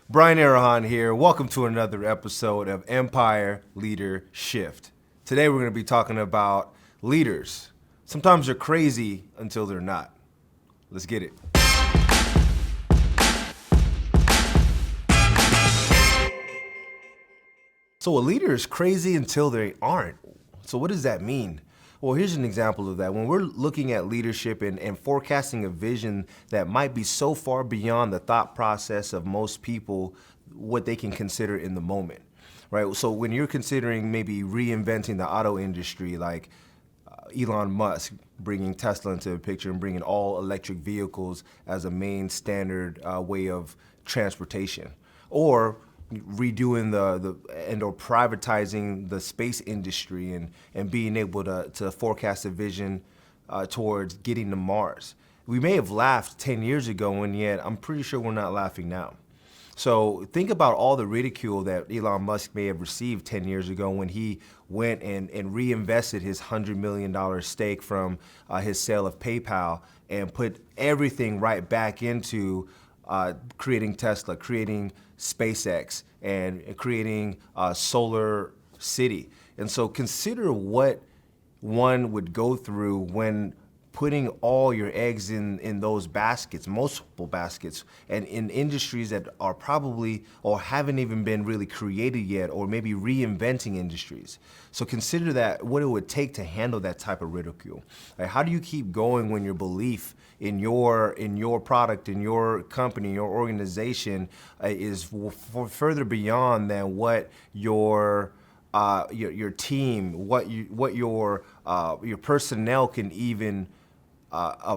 Brian Erhahon here. Welcome to another episode of Empire Leadershift. Today we're going to be talking about leaders. Sometimes they're crazy until they're not. Let's get it. So a leader is crazy until they aren't. So what does that mean? Well, here's an example of that. When we're looking at leadership and forecasting a vision that might be so far beyond the thought process of most people, what they can consider in the moment, right? So when you're considering maybe reinventing the auto industry, like Elon Musk bringing Tesla into the picture and bringing all electric vehicles as a main standard way of transportation, or redoing or privatizing the space industry and being able to forecast a vision towards getting to Mars. We may have laughed 10 years ago, and yet I'm pretty sure we're not laughing now. So think about all the ridicule that Elon Musk may have received 10 years ago when he went and reinvested his $100 million stake from his sale of PayPal and put everything right back into creating Tesla, creating SpaceX, and creating Solar City. And so consider what one would go through when putting all your eggs in those baskets, multiple baskets, and in industries that are probably or haven't even been really created yet, or maybe reinventing industries. So consider that, what it would take to handle that type of ridicule. Like, how do you keep going when your belief in your product, in your company, your organization is further beyond than what your team, what your personnel can even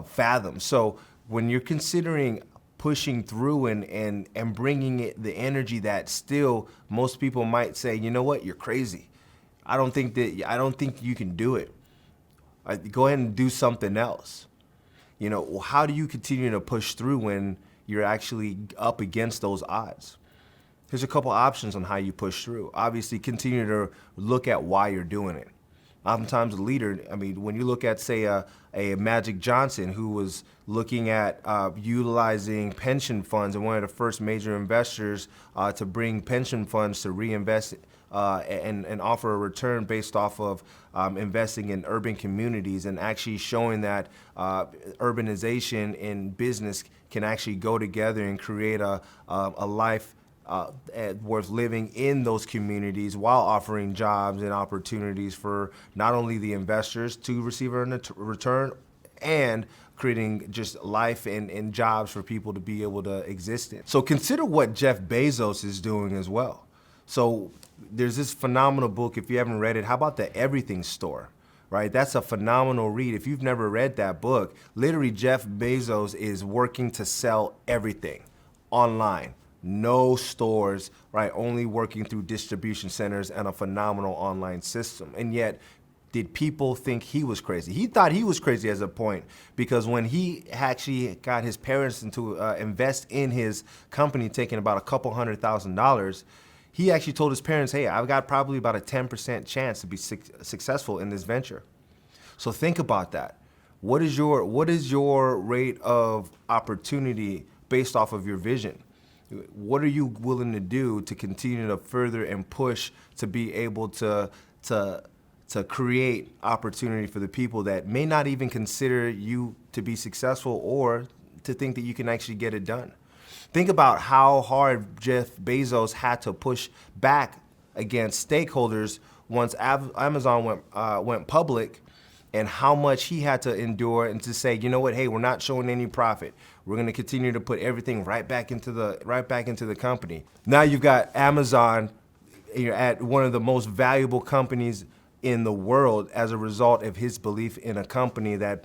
fathom. So when you're considering pushing through and bringing it the energy that still most people might say, you know what, you're crazy. I don't think you can do it. Go ahead and do something else. You know, how do you continue to push through when you're actually up against those odds? There's a couple options on how you push through. Obviously, continue to look at why you're doing it. Oftentimes a leader, when you look at, say, a Magic Johnson, who was looking at utilizing pension funds and one of the first major investors to bring pension funds to reinvest and offer a return based off of investing in urban communities, and actually showing that urbanization and business can actually go together and create a life worth living in those communities, while offering jobs and opportunities for not only the investors to receive a return, and creating just life and jobs for people to be able to exist in. So consider what Jeff Bezos is doing as well. So there's this phenomenal book, if you haven't read it, how about The Everything Store? Right? That's a phenomenal read. If you've never read that book, literally Jeff Bezos is working to sell everything online. No stores, right? Only working through distribution centers and a phenomenal online system. And yet, did people think he was crazy? He thought he was crazy at a point, because when he actually got his parents to invest in his company, taking about a couple $100,000, he actually told his parents, hey, I've got probably about a 10% chance to be successful in this venture. So think about that. What is your rate of opportunity based off of your vision? What are you willing to do to continue to further and push to be able to create opportunity for the people that may not even consider you to be successful, or to think that you can actually get it done? Think about how hard Jeff Bezos had to push back against stakeholders once Amazon went public, and how much he had to endure and to say, you know what, hey, we're not showing any profit. We're going to continue to put everything right back into the company. Now you've got Amazon, you're at one of the most valuable companies in the world as a result of his belief in a company that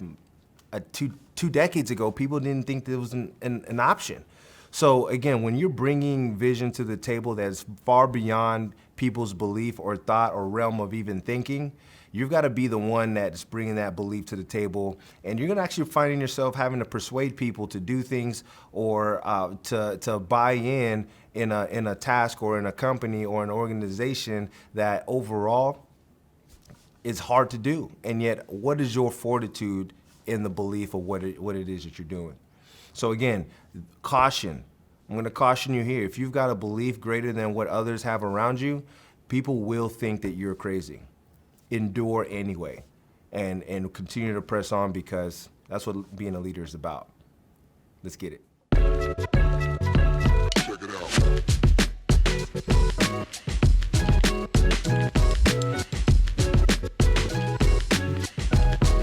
two decades ago people didn't think there was an option. So again, when you're bringing vision to the table that's far beyond people's belief or thought or realm of even thinking, you've got to be the one that's bringing that belief to the table, and you're going to actually finding yourself having to persuade people to do things, or to buy in a task or in a company or an organization that overall is hard to do. And yet, what is your fortitude in the belief of what it is that you're doing? So again, caution. I'm gonna caution you here. If you've got a belief greater than what others have around you, people will think that you're crazy. Endure anyway, and continue to press on, because that's what being a leader is about. Let's get it. Check it out.